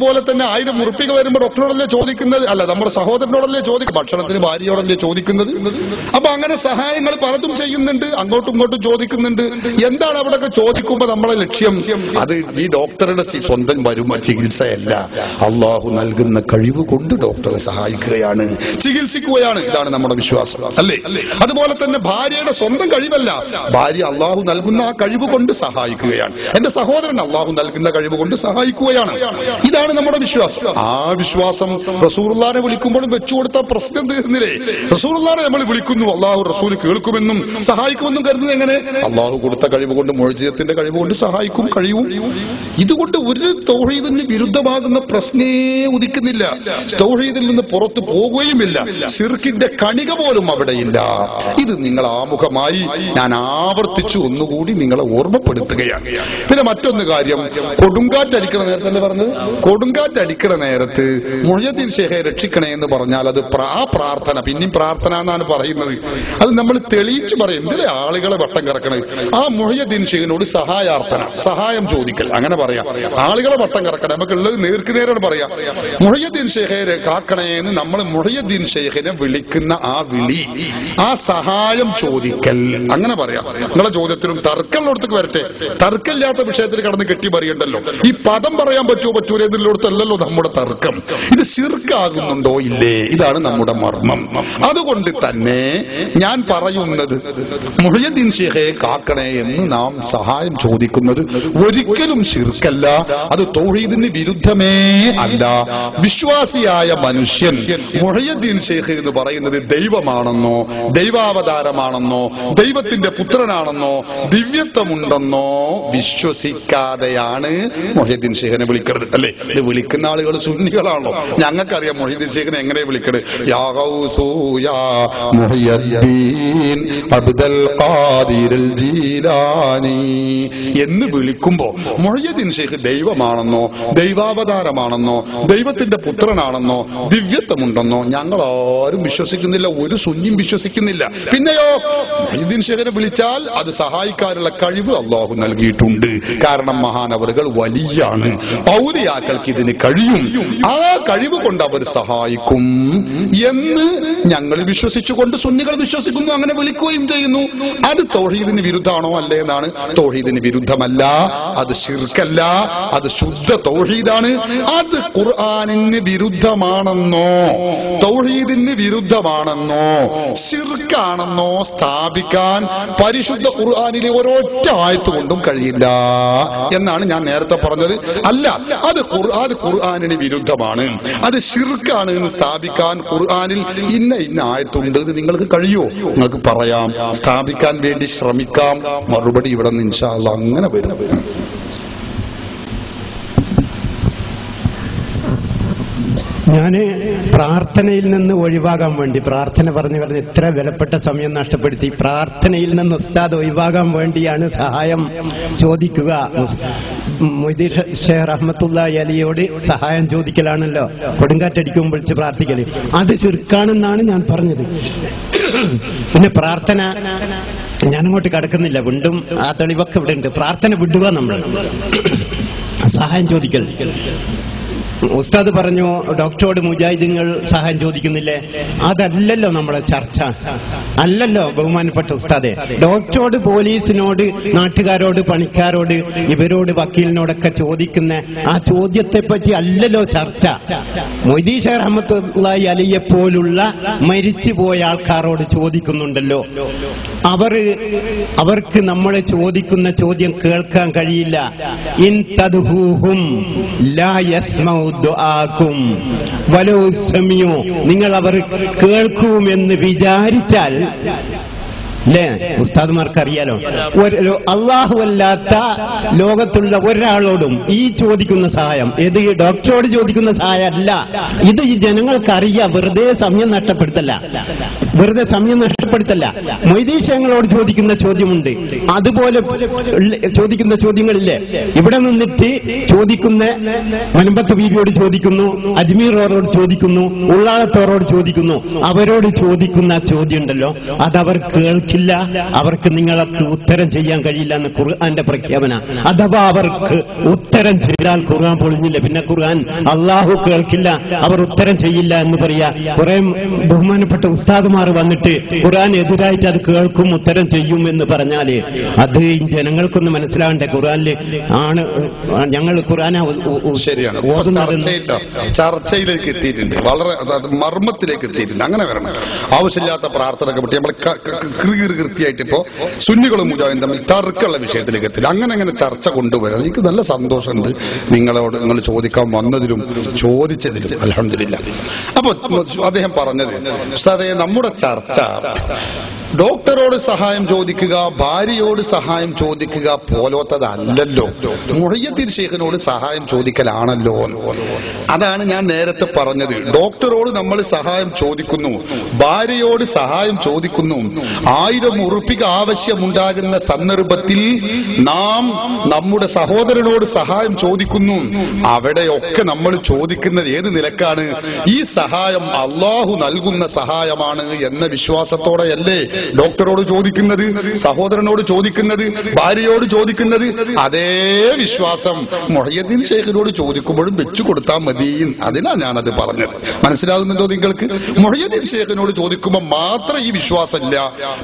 പോലെ തന്നെ 1000 ഉറുപ്പിക വരുമ്പോൾ ഡോക്ടറോടല്ലേ ചോദിക്കുന്നത്, അല്ല നമ്മുടെ സഹോദരനോടല്ലേ ചോദിക്കുന്നത്, ഭക്ഷണത്തിന് ഭാര്യയോടല്ലേ ചോദിക്കുന്നത്. അപ്പൊ അങ്ങനെ സഹായങ്ങൾ പലതും ചെയ്യുന്നുണ്ട്, അങ്ങോട്ടും ഇങ്ങോട്ടും ചോദിക്കുന്നുണ്ട്. എന്താണ് അവിടെയൊക്കെ ചോദിക്കുമ്പോ നമ്മളെ ലക്ഷ്യം? അത് ഈ ഡോക്ടറുടെ സ്വന്തം വരുമാന ചികിത്സയല്ല, അള്ളാഹു നൽകുന്ന കഴിവ് കൊണ്ട് ഡോക്ടറെ സഹായിക്കുകയാണ്, ചികിത്സിക്കുകയാണ്. ഇതാണ് നമ്മുടെ വിശ്വാസം, അല്ലേ? അതുപോലെ തന്നെ ഭാര്യയുടെ സ്വന്തം കഴിവല്ല, ഭാര്യ അള്ളാഹു നൽകുന്ന ആ കഴിവ് കൊണ്ട് സഹായിക്കുകയാണ്. എന്റെ സഹോദരൻ അള്ളാഹു നൽകുന്ന കഴിവ് കൊണ്ട് സഹായിക്കുകയാണ്. ഇതാണ് നമ്മുടെ വിശ്വാസം. ആ വിശ്വാസം റസൂലുള്ളാഹിനെ വിളിക്കുമ്പോഴും വെച്ചുകൊടുത്ത പ്രശ്നം തീർന്നില്ലേ? റസൂലുള്ളാഹിനെ നമ്മൾ വിളിക്കുന്നു, അള്ളാഹു റസൂൽ കേൾക്കുമെന്നും സഹായിക്കുമെന്നും കരുതുന്നത് എങ്ങനെ? അള്ളാഹു കൊടുത്ത കഴിവ് കൊണ്ട്, മുഅ്ജിസത്തിന്റെ കഴിവ് കൊണ്ട് സഹായിക്കും, കഴിയും. ഇതുകൊണ്ട് ഒരു തൗഹീദിന് വിരുദ്ധമാകുന്ന പ്രശ്നേ ഉദിക്കുന്നില്ല, തൗഹീദിൽ നിന്ന് പുറത്തു പോകുകയുമില്ല, ശിർക്കിന്റെ കണിക പോലും അവിടെയില്ല. ഇത് നിങ്ങൾ ആമുഖമായി ഞാൻ ആവർത്തിച്ചു ഒന്നുകൂടി നിങ്ങളെ ഓർമ്മപ്പെടുത്തുകയാണ്. പിന്നെ മറ്റൊന്ന് കാര്യം, കൊടുങ്കാറ്റടിക്കണ നേരത്തല്ലേ പറഞ്ഞത്? കൊടുങ്കാറ്റടിക്കണ നേരത്ത് മുഹ്യിദ്ദീൻ ഷേഖെ രക്ഷിക്കണേ എന്ന് പറഞ്ഞാൽ അത് ആ പ്രാർത്ഥന, പിന്നെയും പ്രാർത്ഥന എന്നാണ് പറയുന്നത്. അത് നമ്മൾ തെളിയിച്ചു പറയും. എന്തിലെ ആളുകളെ വട്ടം കറക്കണത്? ആ മുഹ്യിദ്ദീൻ ഷേഖിനോട് സഹായാർത്ഥന, സഹായം ചോദിക്കൽ, അങ്ങനെ പറയാം. ആളുകളെ വട്ടം കറക്കണേ, നമുക്കുള്ളത് നേർക്ക് നേരാണ് പറയാം. മുഹ്യിദ്ദീൻ ഷേഖെ കാക്കണേ എന്ന് നമ്മൾ മുഹ്യിദ്ദീൻ ഷേഖിനെ വിളിക്കുന്ന ആ വിളി, ആ സഹായം ചോദിക്കൽ, അങ്ങനെ പറയാം. നിങ്ങളെ ചോദ്യത്തിലും തർക്കമുള്ളടത്തേക്ക് വരട്ടെ, തർക്കമില്ലാത്ത വിഷയത്തിൽ കടന്ന് കെട്ടി പറയണ്ടല്ലോ. ഈ പദം പറയാൻ പറ്റുമോ പറ്റൂല എന്നിടത്തല്ലല്ലോ നമ്മുടെ തർക്കം. ഇത് ശിർക്കാകുന്നുണ്ടോ ഇല്ലേ? ഇതാണ് നമ്മുടെ മർമ്മം. അതുകൊണ്ട് തന്നെ ഞാൻ പറയുന്നത്, മുഹ്യിദ്ദീൻ ഷേഖെ കാക്കണേ എന്ന് നാം സഹായം ചോദിക്കുന്നത് ഒരിക്കലും ശിർക്കല്ല, അത് തൗഹീദിന് വിരുദ്ധമേ അല്ല. വിശ്വാസിയായ മനുഷ്യൻ മുഹ്യിദ്ദീൻ ഷേഖ് എന്ന് പറയുന്നത് ദൈവമാണെന്നോ, ദൈവാവതാരമാണെന്നോ, ദൈവത്തിന്റെ പുത്രനാണെന്നോ, ദിവ്യത്വമുണ്ടെന്നോ വിശ്വസിക്കാതെയാണ് മുഹ്യിദ്ദീൻ ഷേഖിനെ വിളിക്കുന്നത്, അല്ലേ? ഇത് വിളിക്കുന്ന ആളുകൾ സുന്നികളാണല്ലോ. ഞങ്ങൾക്കറിയാം മുഹ്യിദ്ദീൻ ഷേഖിനെ എങ്ങനെ വിളിക്കണത്. യാ ഗൗസു യാ മുഹ്യിദ്ദീൻ അബ്ദുൽ ഖാദിർ ജീലാനി എന്ന് വിളിക്കുമ്പോ മുഹ്യിദ്ദീൻ ഷേഖ് ദൈവമാണെന്നോ, ദൈവാവതാരമാണെന്നോ, ദൈവത്തിന്റെ പുത്രനാണെന്നോ, ദിവ്യത്വമുണ്ടെന്നോ ഞങ്ങൾ ആരും വിശ്വസിക്കുന്നില്ല, ഒരു സുന്നിയും വിശ്വസിക്കുന്നില്ല. പിന്നെയോ മുഹ്യിദ്ദീൻ ഷേഖിനെ വിളിച്ചാൽ അത് സഹായിക്കാനുള്ള കഴിവ് അള്ളാഹു നൽകിയിട്ടുണ്ട്. കാരണം മഹാനവറുകൾ വലിയാണ്, ഔലിയാക്കൾക്ക് ഇതിന് കഴിയും, ആ കഴിവ് കൊണ്ട് അവർ സഹായിക്കും എന്ന് ഞങ്ങൾ വിശ്വസിച്ചുകൊണ്ട് സുന്നികൾ വിശ്വസിക്കുന്നു, അങ്ങനെ വിളിക്കുകയും ചെയ്യുന്നു. അത് തൗഹീദിന് വിരുദ്ധാണോ? അല്ലേ എന്നാണ്. തൗഹീദിന് വിരുദ്ധമല്ല, അത് ശിർക്കല്ല, അത് ശുദ്ധ തൗഹീദാണ്. അത് ഖുർആനിന് വിരുദ്ധമാണെന്നോ, തൗഹീദിന് വിരുദ്ധമാണെന്നോ, ശിർക്കാണെന്നോ സ്ഥാപിക്കാൻ പരിശുദ്ധ ഖുർആനിലെ ഒരൊറ്റ ആയത്ത് കൊണ്ടും കഴിയില്ല എന്നാണ് ഞാൻ നേരത്തെ പറഞ്ഞത്. അല്ല, അത് ഖുർആനിന് വിരുദ്ധമാണ്, അത് ശിർക്കാണ് എന്ന് സ്ഥാപിക്കാൻ ഖുർആനിൽ ഇന്ന ആയത്തുണ്ട് എന്ന് നിങ്ങൾക്ക് കഴിയുമോ? നിങ്ങൾക്ക് പറയാം, സ്ഥാപിക്കാൻ വേണ്ടി ശ്രമിക്കാം. മറുപടി ഇവിടെ നിന്ന് ഇൻഷാ അല്ലാഹ് അങ്ങനെ വരും. ഞാന് പ്രാർത്ഥനയിൽ നിന്ന് ഒഴിവാകാൻ വേണ്ടി, പ്രാർത്ഥന പറഞ്ഞ് ഇത്ര വിലപ്പെട്ട സമയം നഷ്ടപ്പെടുത്തി, പ്രാർത്ഥനയിൽ നിന്ന് ഉസ്താദ് ഒഴിവാകാൻ വേണ്ടിയാണ് സഹായം ചോദിക്കുക. മൊയ്തീൻ ഷേഖ് റഹ്മത്തുള്ളാഹി അലിയോട് സഹായം ചോദിക്കലാണല്ലോ കൊടുങ്കാറ്റടിക്കുമ്പോൾ വിളിച്ച് പ്രാർത്ഥിക്കല്, അത് ശിർക്കാണെന്നാണ് ഞാൻ പറഞ്ഞത്. പിന്നെ പ്രാർത്ഥന ഞാനങ്ങോട്ട് കടക്കുന്നില്ല, വീണ്ടും ആ തെളിവൊക്കെ ഇവിടെ ഉണ്ട്. പ്രാർത്ഥന വിടുക, നമ്മൾ സഹായം ചോദിക്കൽ. ഉസ്താദ് പറഞ്ഞു ഡോക്ടറോട് മുജാഹിദീങ്ങൾ സഹായം ചോദിക്കുന്നില്ലേ? അതല്ലല്ലോ നമ്മളെ ചർച്ച, അല്ലല്ലോ ബഹുമാനപ്പെട്ട ഉസ്താദെ. ഡോക്ടറോട്, പോലീസിനോട്, നാട്ടുകാരോട്, പണിക്കാരോട്, ഇവരോട്, വക്കീലിനോടൊക്കെ ചോദിക്കുന്ന ആ ചോദ്യത്തെ പറ്റി അല്ലല്ലോ ചർച്ച. മൊയ്തീൻ ഷേഖ് റഹ്മത്തുള്ളാഹി അലിയെ പോലുള്ള മരിച്ചുപോയ ആൾക്കാരോട് ചോദിക്കുന്നുണ്ടല്ലോ. അവർക്ക് നമ്മൾ ചോദിക്കുന്ന ചോദ്യം കേൾക്കാൻ കഴിയില്ല. ഇൻ തദ്ഹൂഹും ലാ യസ്മഉ ദുആക്കും വലൗ സമിഉ, നിങ്ങൾ അവർ കേൾക്കുമെന്ന് വിചാരിച്ചാൽ, അല്ലേ? ഉസ്താദ്മാർക്ക് അറിയാലോ, അള്ളാഹു അല്ലാത്ത ലോകത്തുള്ള ഒരാളോടും ഈ ചോദിക്കുന്ന സഹായം, ഏത് ഡോക്ടറോട് ചോദിക്കുന്ന സഹായം അല്ല. ഇത് ഈ ജനങ്ങൾക്കറിയാം. വെറുതെ സമയം നഷ്ടപ്പെടുത്തല്ല, വെറുതെ സമയം നഷ്ടപ്പെടുത്തല്ല. മൊയ്തീൻ ഷേഖിനോട് ചോദിക്കുന്ന ചോദ്യമുണ്ട്, അതുപോലെ ചോദിക്കുന്ന ചോദ്യങ്ങളില്ലേ? ഇവിടെ നിന്നിട്ട് ചോദിക്കുന്ന മൻബത്ത് ബീവിയോട് ചോദിക്കുന്നു, അജ്മീറോരോട് ചോദിക്കുന്നു, ഉള്ളാളത്തോരോട് ചോദിക്കുന്നു, അവരോട് ചോദിക്കുന്ന ചോദ്യം ഉണ്ടല്ലോ, അതവർ കേൾക്കില്ല. കേൾക്കില്ല, അവർക്ക് നിങ്ങൾക്ക് ഉത്തരം ചെയ്യാൻ കഴിയില്ല എന്ന് ഖുർആന്റെ പ്രഖ്യാപന. അഥവാ അവർക്ക് ഉത്തരം ചെയ്താൽ ഖുർആൻ പൊളിഞ്ഞില്ല, പിന്നെ ഖുർആൻ അള്ളാഹു കേൾക്കില്ല, അവർ ഉത്തരം ചെയ്യില്ല എന്ന് പറയാ. കുറെ ബഹുമാനപ്പെട്ട ഉസ്താദുമാർ വന്നിട്ട് ഖുർആൻ എതിരായിട്ട് അത് കേൾക്കും ഉത്തരം ചെയ്യും എന്ന് പറഞ്ഞാല് അത് ജനങ്ങൾക്കൊന്ന് മനസ്സിലാവണ്ടേ? ഖുർആനില് ആണ് ഞങ്ങൾ ഖുർആനെ ശരിയാണ്. ചർച്ചയിലേക്ക് എത്തിയിട്ടുണ്ട്, വളരെ മർമ്മത്തിലേക്ക് എത്തിയിട്ടുണ്ട്. അങ്ങനെ വരണം. ആവശ്യമില്ലാത്ത പ്രാർത്ഥനയൊക്കെ പറ്റി നമ്മൾ കൃത്യമായിട്ട് ഇപ്പോ സുന്നികളും മുജാഹിദും തമ്മിൽ തർക്കമുള്ള വിഷയത്തിലേക്ക് എത്തില്ല. അങ്ങനെ ചർച്ച കൊണ്ടുവരാം. എനിക്ക് നല്ല സന്തോഷമുണ്ട് നിങ്ങളോട്, നിങ്ങൾ ചോദിക്കാൻ വന്നതിലും ചോദിച്ചതിലും. അൽഹംദുലില്ലാ. അപ്പൊ അദ്ദേഹം പറഞ്ഞത്, ഉസ്താദേ, നമ്മുടെ ചർച്ച ഡോക്ടറോട് സഹായം ചോദിക്കുക, ഭാര്യയോട് സഹായം ചോദിക്കുക പോലത്തതല്ലല്ലോ, മുഹയ്യദ്ദീൻ ശൈഖിനോട് സഹായം ചോദിക്കലാണല്ലോ. അതാണ് ഞാൻ നേരത്തെ പറഞ്ഞത്. ഡോക്ടറോട് നമ്മൾ സഹായം ചോദിക്കുന്നു, ഭാര്യയോട് സഹായം ചോദിക്കുന്നു. 1000 ഉറുപ്പിക ആവശ്യമുണ്ടാകുന്ന സന്ദർഭത്തിൽ നാം നമ്മുടെ സഹോദരനോട് സഹായം ചോദിക്കുന്നു. അവിടെയൊക്കെ നമ്മൾ ചോദിക്കുന്നത് ഏത് നിലക്കാണ്? ഈ സഹായം അള്ളാഹു നൽകുന്ന സഹായമാണ് എന്ന വിശ്വാസത്തോടെയല്ലേ ഡോക്ടറോട് ചോദിക്കുന്നത്, സഹോദരനോട് ചോദിക്കുന്നത്, ഭാര്യയോട് ചോദിക്കുന്നത്? അതേ വിശ്വാസം മുഹയ്യദ്ദീൻ ശൈഖിനോട് ചോദിക്കുമ്പോഴും വെച്ചു കൊടുത്താൽ മതി. അതിനാ ഞാനത് പറഞ്ഞത്. മനസ്സിലാകുന്നുണ്ടോ നിങ്ങൾക്ക്? മുഹയ്യദ്ദീൻ ശൈഖിനോട് ചോദിക്കുമ്പോൾ മാത്രം ഈ വിശ്വാസമില്ല,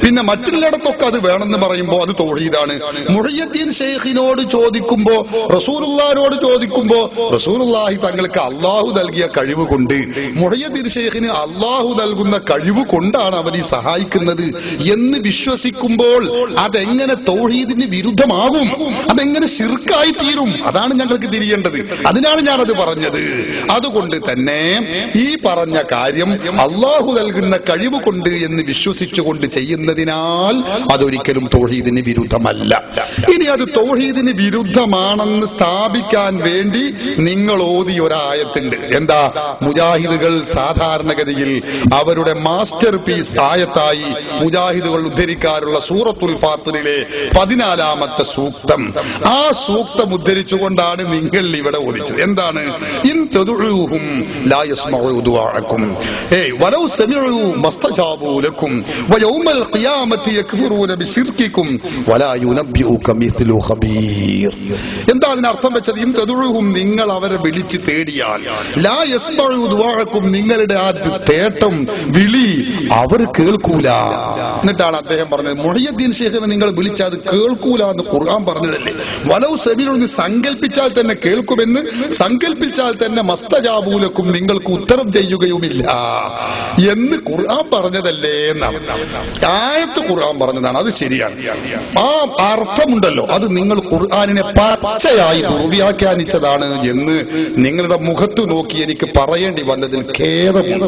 പിന്നെ മറ്റുള്ളിടത്തൊക്കെ അത് വേണമെന്ന് പറയുമ്പോൾ അത് തൗഹീദാണ്. മുഹയ്യദ്ദീൻ ശൈഖിനോട് ചോദിക്കുമ്പോ, റസൂലുള്ളാഹിനോട് ചോദിക്കുമ്പോ, റസൂലുള്ളാഹി തങ്ങൾക്ക് അള്ളാഹു നൽകിയ കഴിവ് കൊണ്ട്, മുഹയ്യദ്ദീൻ ശൈഖിന് അള്ളാഹു നൽകുന്ന കഴിവ് കൊണ്ടാണ് അവരെ സഹായിക്കുന്നത് എന്ന് വിശ്വസിക്കുമ്പോൾ അതെങ്ങനെ തൗഹീദിന് വിരുദ്ധമാകും? അതെങ്ങനെ ശിർക്കായി തീരും? അതാണ് ഞങ്ങൾക്ക് തിരിയേണ്ടത്. അതിനാണ് ഞാനത് പറഞ്ഞത്. അതുകൊണ്ട് തന്നെ ഈ പറഞ്ഞ കാര്യം അള്ളാഹു നൽകുന്ന കഴിവ് കൊണ്ട് എന്ന് വിശ്വസിച്ചുകൊണ്ട് ചെയ്യുന്നതിനാൽ അതൊരിക്കലും തൗഹീദിന് വിരുദ്ധമല്ല. ഇനി അത് തൗഹീദിന് വിരുദ്ധമാണെന്ന് സ്ഥാപിക്കാൻ വേണ്ടി നിങ്ങൾ ഓതിയ ഒരായത്തുണ്ട്. എന്താ? മുജാഹിദുകൾ സാധാരണഗതിയിൽ അവരുടെ മാസ്റ്റർ പീസ് ആയത്തായി മുജാഹിദുകൾ ഉദ്ധരിക്കാറുള്ള സൂറത്തുൽ ഫാത്തിറിലെ 14ാമത്തെ സൂക്തം. ആ സൂക്തം ഉദ്ധരിച്ചുകൊണ്ടാണ് നിങ്ങൾ ഇവിടെ ഓദിച്ചത്. എന്താണ്? ഇൻ തദഉഹും ലാ യസ്മഉ ദുആഅക്കും വലൗ സമിഉ മസ്തജാബു ലക്കും വയൗമൽ ഖിയാമത്തി യക്ഫുറൂന ബിശിർകിക്കും വലാ യുനബ്ബിഉക മിസ്ലു ഖബീർ. എന്താ അതിനർത്ഥം വെച്ചത്? ഇൻ തദഉഹും, നിങ്ങൾ അവരെ വിളിച്ച് തേടിയാൽ, ലാ യസ്മഉ ദുആഅക്കും, നിങ്ങളുടെ ആ തേട്ടം വിളി അവർ കേൾക്കൂല. എന്നിട്ടാണ് അദ്ദേഹം പറഞ്ഞത്, മുഹയ്യദ്ദീൻ ശൈഖിനെ നിങ്ങൾ വിളിച്ചാൽ അത് കേൾക്കൂല എന്ന് ഖുർആൻ പറഞ്ഞതല്ലേ. വലൗ സമിഉ, സങ്കല്പിച്ചാൽ തന്നെ കേൾക്കുമെന്ന്, സങ്കല്പിച്ചാൽ തന്നെ മസ്തജാബൂലക്കും, നിങ്ങൾക്ക് ഉത്തരം ചെയ്യുകയുമില്ല എന്ന് ഖുർആൻ പറഞ്ഞതല്ലേ എന്നാണ്. ആയത്ത് ഖുർആൻ പറഞ്ഞതാണ്, അത് ശരിയാണ്. ആ അർത്ഥമുണ്ടല്ലോ, അത് നിങ്ങൾ ഖുർആനിനെ പച്ചയായി ദുർവ്യാഖ്യാനിച്ചതാണ് എന്ന് നിങ്ങളുടെ മുഖത്ത് നോക്കി എനിക്ക് പറയേണ്ടി വന്നതിൽ ഖേദമുണ്ട്.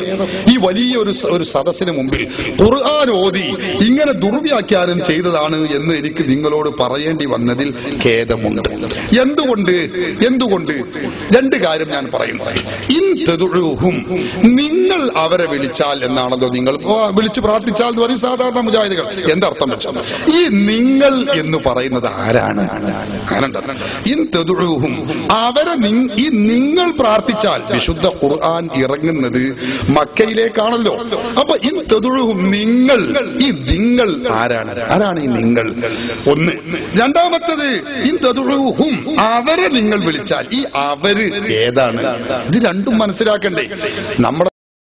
ഈ വലിയ ഒരു സദസ്സിന് മുമ്പിൽ ഖുർആൻ ഓതി ഇങ്ങനെ ദുർവ്യാഖ്യാനം ചെയ്തതാണ് എന്ന് എനിക്ക് നിങ്ങളോട് പറയേണ്ടി വന്നതിൽ ഖേദമുണ്ട്. എന്തുകൊണ്ട്? 2 കാര്യം ഞാൻ പറയും. ഇൻ തദഉഹും, നിങ്ങൾ അവരെ വിളിച്ചാൽ എന്നാണല്ലോ, നിങ്ങൾ വിളിച്ചു പ്രാർത്ഥിച്ചാൽ എന്ന് പറയും സാധാരണ മുജാഹിദുകൾ. എന്തർത്ഥം വെച്ചാൽ ഈ നിങ്ങൾ എന്ന് പറയുന്നത് ആരാണ്? ഇൻ തദഉഹും, അവരെ ഈ നിങ്ങൾ പ്രാർത്ഥിച്ചാൽ, വിശുദ്ധ ഖുർആൻ ഇറങ്ങുന്നത് മക്കയിലേക്കാണല്ലോ. അപ്പൊ ഇൻ തദഉഹും, നിങ്ങൾ, ഈ നിങ്ങൾ ആരാണ് ഈ നിങ്ങൾ? ഒന്ന്. രണ്ടാമത്തത്, ഇൻ തദഉഹും, അവരെ നിങ്ങൾ വിളിച്ചാൽ, ഈ അവര് ഏതാണ്? ഇത് രണ്ടും മനസ്സിലാക്കണ്ടേ? നമ്മുടെ